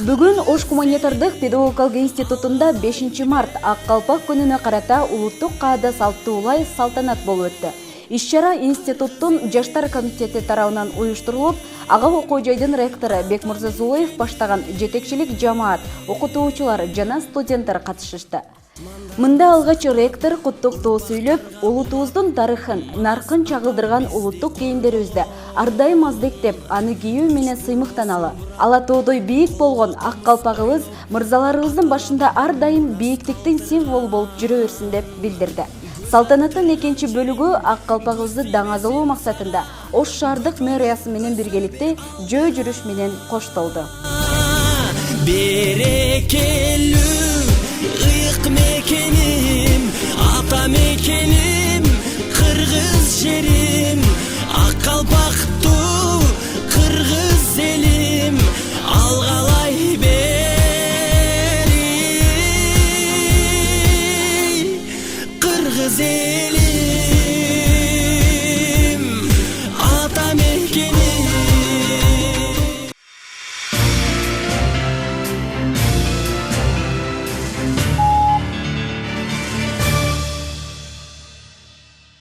Бүгүн Ош гуманитардык педагогикалык институтунда 5 март Ак калпак күнүнө карата улуттук каада салттуулай салтанат болуп өттү. Иш-чара институттун жаштар комитети тарабынан уюштурулуп, ага окуу жайдын ректору Бекмырза Зулуев баштаган жетекчилик жамаат, окутуучулар жана студенттер катышышты. Мында алгач ректор куттуктоо сүйлөп, улутубуздун тарыхын, наркын чагылдырган улуттук кийимдерибизди ар дайым аздектеп, аны кийүү менен сыймыктаналы. Ала тоодой бийик болгон ак калпагыбыз мырзаларыбыздын башында ар дайым бийиктиктин символу болуп жүрө берсин деп билдирди. Салтанаттын экинчи бөлүгү ак калпагыбызды даңазалоо максатында Ош шаардык мэриясы менен биргеликте жөө жүрүш менен коштолду.